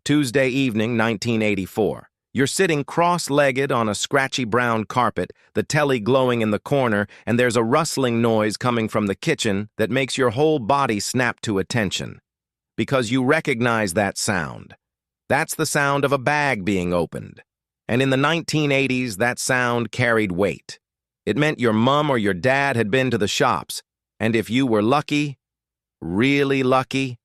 Tuesday evening, 1984. You're sitting cross-legged on a scratchy brown carpet, the telly glowing in the corner, and there's a rustling noise coming from the kitchen that makes your whole body snap to attention. Because you recognize that sound. That's the sound of a bag being opened. And in the 1980s, that sound carried weight. It meant your mom or your dad had been to the shops, and if you were lucky, really lucky,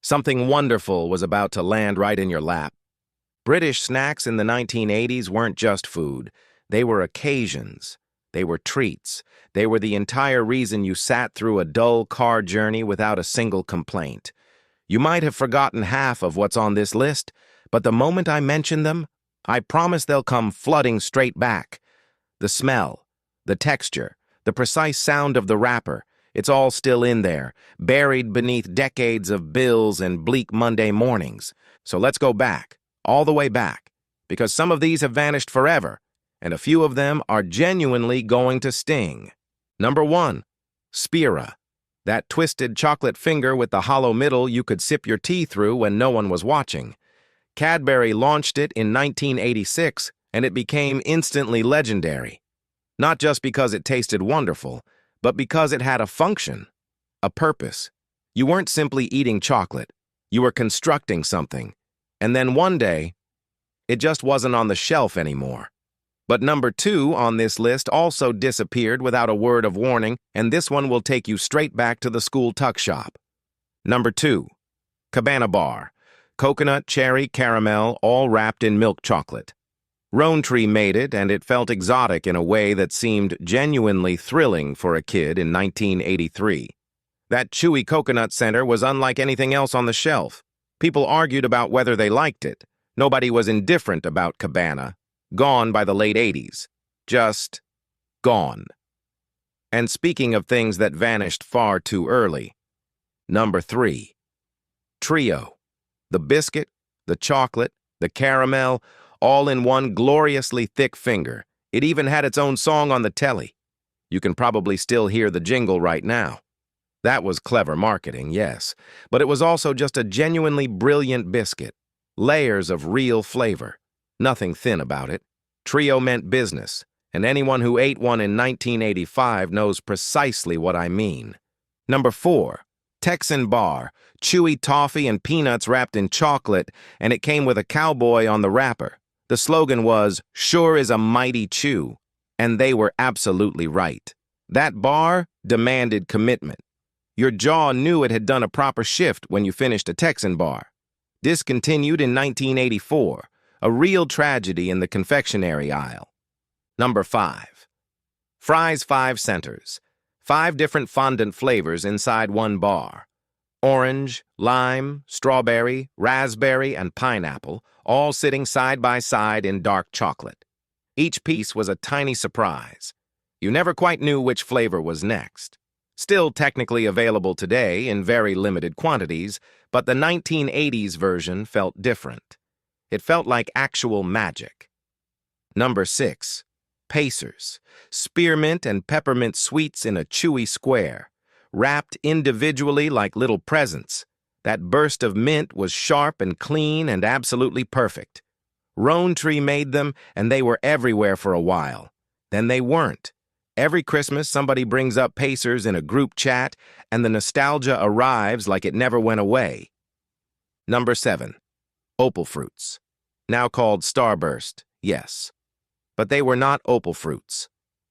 something wonderful was about to land right in your lap. British snacks in the 1980s weren't just food. They were occasions. They were treats. They were the entire reason you sat through a dull car journey without a single complaint. You might have forgotten half of what's on this list, but the moment I mention them, I promise they'll come flooding straight back. The smell, the texture, the precise sound of the wrapper, it's all still in there, buried beneath decades of bills and bleak Monday mornings. So let's go back, all the way back, because some of these have vanished forever, and a few of them are genuinely going to sting. Number 1, Spira. That twisted chocolate finger with the hollow middle you could sip your tea through when no one was watching. Cadbury launched it in 1986, and it became instantly legendary. Not just because it tasted wonderful, but because it had a function, a purpose. You weren't simply eating chocolate, you were constructing something. And then one day, it just wasn't on the shelf anymore. But number 2 on this list also disappeared without a word of warning, and this one will take you straight back to the school tuck shop. Number 2, Cabana Bar. Coconut, cherry, caramel, all wrapped in milk chocolate. Rowntree made it, and it felt exotic in a way that seemed genuinely thrilling for a kid in 1983. That chewy coconut center was unlike anything else on the shelf. People argued about whether they liked it. Nobody was indifferent about Cabana. Gone by the late 80s. Just gone. And speaking of things that vanished far too early, number 3, Trio. The biscuit, the chocolate, the caramel, all in one gloriously thick finger. It even had its own song on the telly. You can probably still hear the jingle right now. That was clever marketing, yes, but it was also just a genuinely brilliant biscuit. Layers of real flavor. Nothing thin about it. Trio meant business, and anyone who ate one in 1985 knows precisely what I mean. Number 4, Texan Bar. Chewy toffee and peanuts wrapped in chocolate, and it came with a cowboy on the wrapper. The slogan was, "Sure is a mighty chew," and they were absolutely right. That bar demanded commitment. Your jaw knew it had done a proper shift when you finished a Texan Bar. Discontinued in 1984, a real tragedy in the confectionery aisle. Number 5, Fry's 5 Centers. 5 different fondant flavors inside one bar. Orange, lime, strawberry, raspberry, and pineapple, all sitting side by side in dark chocolate. Each piece was a tiny surprise. You never quite knew which flavor was next. Still technically available today in very limited quantities, but the 1980s version felt different. It felt like actual magic. Number 6, Pacers. Spearmint and peppermint sweets in a chewy square. Wrapped individually like little presents. That burst of mint was sharp and clean and absolutely perfect. Rowntree made them, and they were everywhere for a while. Then they weren't. Every Christmas, somebody brings up Pacers in a group chat, and the nostalgia arrives like it never went away. Number 7, Opal Fruits. Now called Starburst, yes. But they were not Opal Fruits.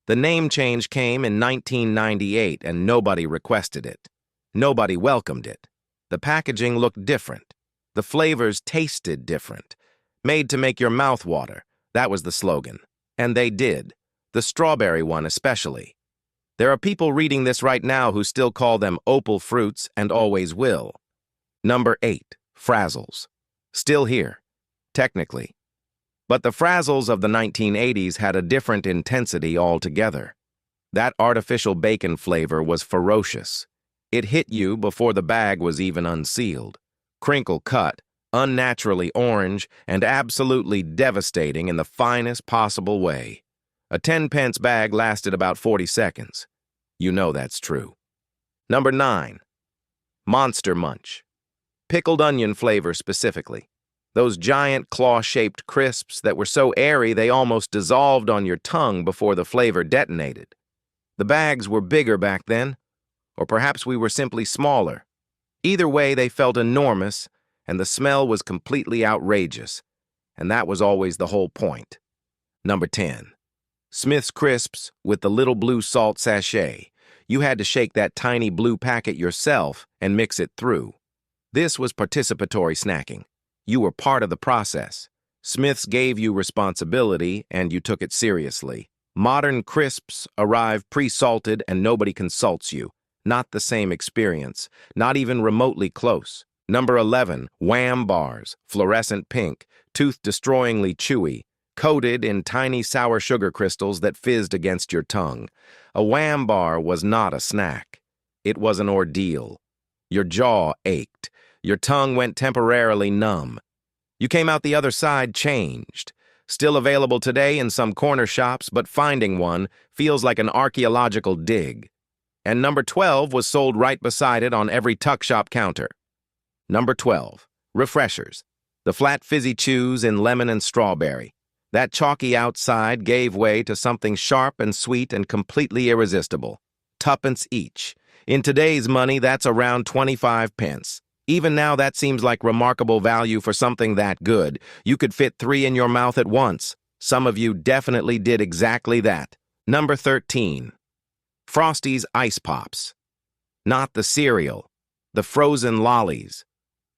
The name change came in 1998, and nobody requested it. Nobody welcomed it. The packaging looked different. The flavors tasted different. Made to make your mouth water, that was the slogan. And they did. The strawberry one especially. There are people reading this right now who still call them Opal Fruits and always will. Number 8, Frazzles. Still here, technically. But the Frazzles of the 1980s had a different intensity altogether. That artificial bacon flavor was ferocious. It hit you before the bag was even unsealed. Crinkle cut, unnaturally orange, and absolutely devastating in the finest possible way. A 10-pence bag lasted about 40 seconds. You know that's true. Number 9, Monster Munch. Pickled onion flavor specifically. Those giant claw-shaped crisps that were so airy they almost dissolved on your tongue before the flavor detonated. The bags were bigger back then, or perhaps we were simply smaller. Either way, they felt enormous, and the smell was completely outrageous, and that was always the whole point. Number 10. Smith's Crisps with the little blue salt sachet. You had to shake that tiny blue packet yourself and mix it through. This was participatory snacking. You were part of the process. Smith's gave you responsibility, and you took it seriously. Modern crisps arrive pre-salted and nobody consults you. Not the same experience, not even remotely close. Number 11, Wham bars, fluorescent pink, tooth-destroyingly chewy, coated in tiny sour sugar crystals that fizzed against your tongue. A Wham bar was not a snack. It was an ordeal. Your jaw ached. Your tongue went temporarily numb. You came out the other side changed. Still available today in some corner shops, but finding one feels like an archaeological dig. And number 12 was sold right beside it on every tuck shop counter. Number 12, Refreshers. The flat fizzy chews in lemon and strawberry. That chalky outside gave way to something sharp and sweet and completely irresistible. Tuppence each. In today's money, that's around 25 pence. Even now, that seems like remarkable value for something that good. You could fit 3 in your mouth at once. Some of you definitely did exactly that. Number 13. Frosty's Ice Pops. Not the cereal. The frozen lollies.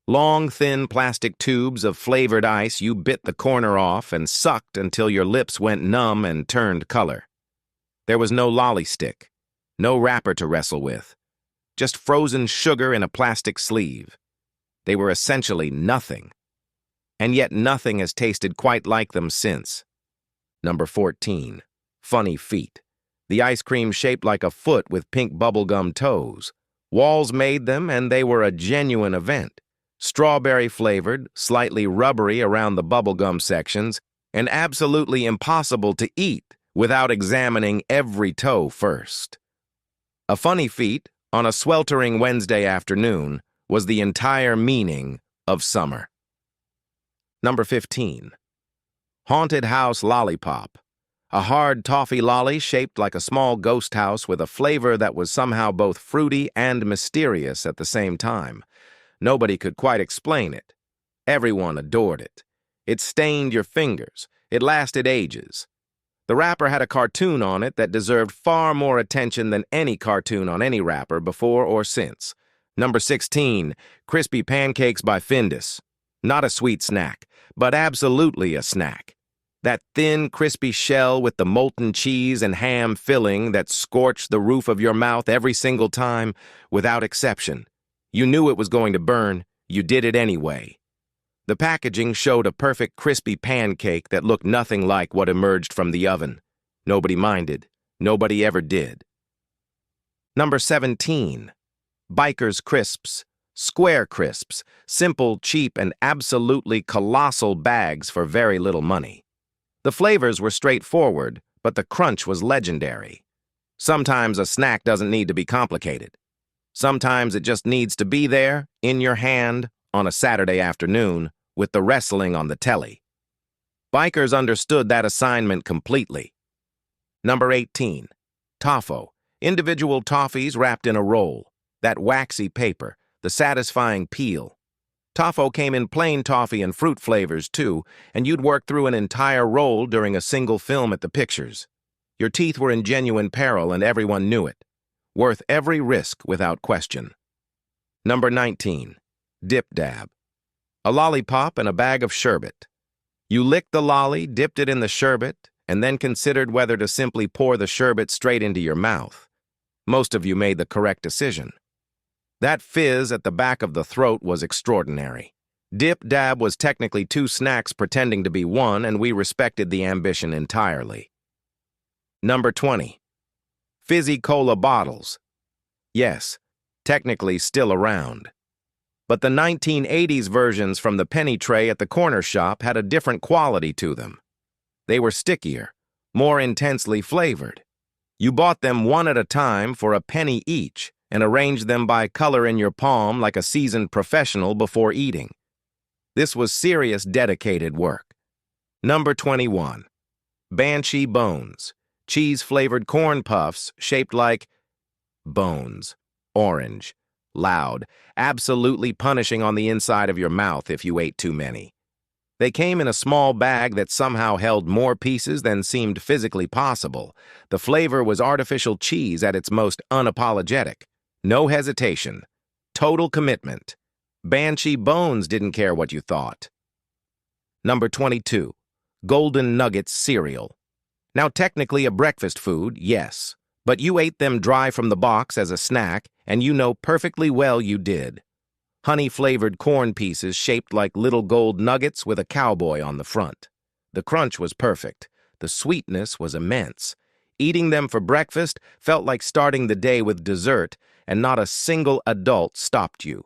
Long, thin plastic tubes of flavored ice you bit the corner off and sucked until your lips went numb and turned color. There was no lolly stick. No wrapper to wrestle with. Just frozen sugar in a plastic sleeve. They were essentially nothing. And yet nothing has tasted quite like them since. Number 14. Funny Feet. The ice cream shaped like a foot with pink bubblegum toes. Walls made them, and they were a genuine event. Strawberry-flavored, slightly rubbery around the bubblegum sections, and absolutely impossible to eat without examining every toe first. A Funny Feet, on a sweltering Wednesday afternoon, was the entire meaning of summer. Number 15. Haunted House Lollipop. A hard toffee lolly shaped like a small ghost house with a flavor that was somehow both fruity and mysterious at the same time. Nobody could quite explain it. Everyone adored it. It stained your fingers. It lasted ages. The wrapper had a cartoon on it that deserved far more attention than any cartoon on any wrapper before or since. Number 16, Crispy Pancakes by Findus. Not a sweet snack, but absolutely a snack. That thin, crispy shell with the molten cheese and ham filling that scorched the roof of your mouth every single time, without exception. You knew it was going to burn. You did it anyway. The packaging showed a perfect crispy pancake that looked nothing like what emerged from the oven. Nobody minded. Nobody ever did. Number 17. Biker's Crisps. Square crisps. Simple, cheap, and absolutely colossal bags for very little money. The flavors were straightforward, but the crunch was legendary. Sometimes a snack doesn't need to be complicated. Sometimes it just needs to be there, in your hand, on a Saturday afternoon, with the wrestling on the telly. Bikers understood that assignment completely. Number 18. Toffo. Individual toffees wrapped in a roll. That waxy paper, the satisfying peel. Toffo came in plain toffee and fruit flavors, too, and you'd work through an entire roll during a single film at the pictures. Your teeth were in genuine peril, and everyone knew it. Worth every risk without question. Number 19. Dip Dab. A lollipop and a bag of sherbet. You licked the lolly, dipped it in the sherbet, and then considered whether to simply pour the sherbet straight into your mouth. Most of you made the correct decision. That fizz at the back of the throat was extraordinary. Dip Dab was technically 2 snacks pretending to be one, and we respected the ambition entirely. Number 20. Fizzy Cola bottles. Yes, technically still around. But the 1980s versions from the penny tray at the corner shop had a different quality to them. They were stickier, more intensely flavored. You bought them one at a time for a penny each, and arranged them by color in your palm like a seasoned professional before eating. This was serious, dedicated work. Number 21. Banshee Bones. Cheese-flavored corn puffs shaped like bones. Orange. Loud. Absolutely punishing on the inside of your mouth if you ate too many. They came in a small bag that somehow held more pieces than seemed physically possible. The flavor was artificial cheese at its most unapologetic. No hesitation. Total commitment. Banshee Bones didn't care what you thought. Number 22. Golden Nuggets cereal. Now technically a breakfast food, yes, but you ate them dry from the box as a snack, and you know perfectly well you did. Honey-flavored corn pieces shaped like little gold nuggets with a cowboy on the front. The crunch was perfect. The sweetness was immense. Eating them for breakfast felt like starting the day with dessert, and not a single adult stopped you.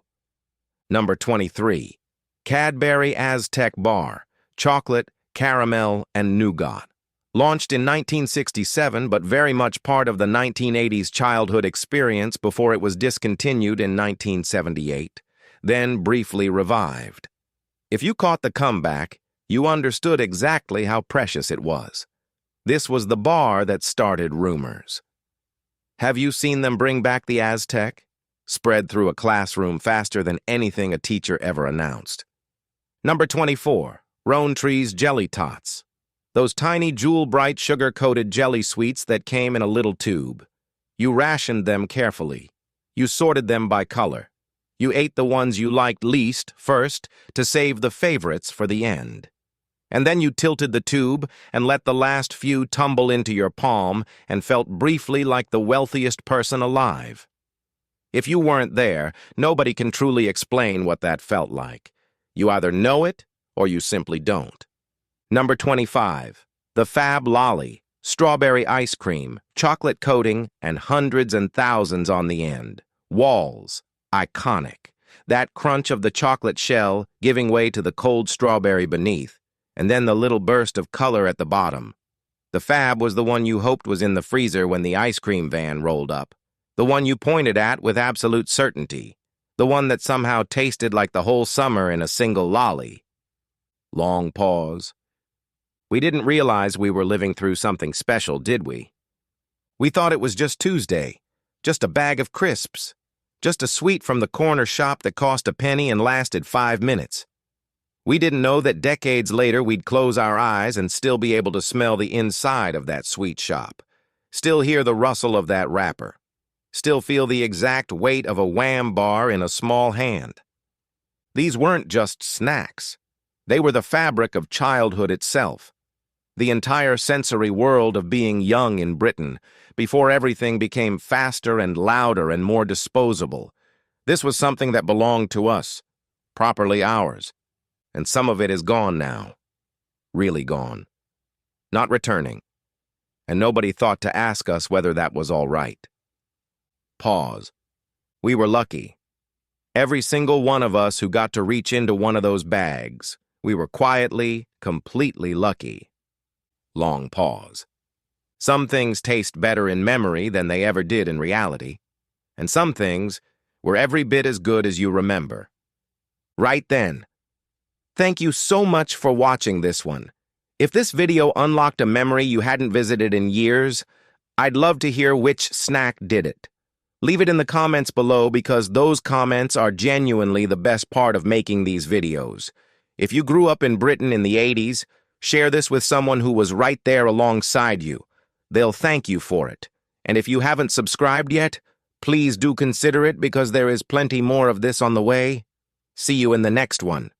Number 23. Cadbury Aztec Bar. Chocolate, caramel, and nougat. Launched in 1967, but very much part of the 1980s childhood experience before it was discontinued in 1978, then briefly revived. If you caught the comeback, you understood exactly how precious it was. This was the bar that started rumors. Have you seen them bring back the Aztec? Spread through a classroom faster than anything a teacher ever announced. Number 24. Rowntree's Jelly Tots. Those tiny jewel-bright sugar-coated jelly sweets that came in a little tube. You rationed them carefully. You sorted them by color. You ate the ones you liked least first to save the favorites for the end. And then you tilted the tube and let the last few tumble into your palm and felt briefly like the wealthiest person alive. If you weren't there, nobody can truly explain what that felt like. You either know it or you simply don't. Number 25. The Fab Lolly. Strawberry ice cream, chocolate coating, and hundreds and thousands on the end. Walls. Iconic. That crunch of the chocolate shell giving way to the cold strawberry beneath, and then the little burst of color at the bottom. The Fab was the one you hoped was in the freezer when the ice cream van rolled up. The one you pointed at with absolute certainty. The one that somehow tasted like the whole summer in a single lolly. Long pause. We didn't realize we were living through something special, did we? We thought it was just Tuesday, just a bag of crisps, just a sweet from the corner shop that cost a penny and lasted 5 minutes. We didn't know that decades later we'd close our eyes and still be able to smell the inside of that sweet shop, still hear the rustle of that wrapper, still feel the exact weight of a Wham bar in a small hand. These weren't just snacks. They were the fabric of childhood itself. The entire sensory world of being young in Britain, before everything became faster and louder and more disposable. This was something that belonged to us, properly ours, and some of it is gone now. Really gone. Not returning. And nobody thought to ask us whether that was all right. Pause. We were lucky. Every single one of us who got to reach into one of those bags, we were quietly, completely lucky. Long pause. Some things taste better in memory than they ever did in reality, and some things were every bit as good as you remember. Right then. Thank you so much for watching this one. If this video unlocked a memory you hadn't visited in years, I'd love to hear which snack did it. Leave it in the comments below because those comments are genuinely the best part of making these videos. If you grew up in Britain in the 80s, share this with someone who was right there alongside you. They'll thank you for it. And if you haven't subscribed yet, please do consider it because there is plenty more of this on the way. See you in the next one.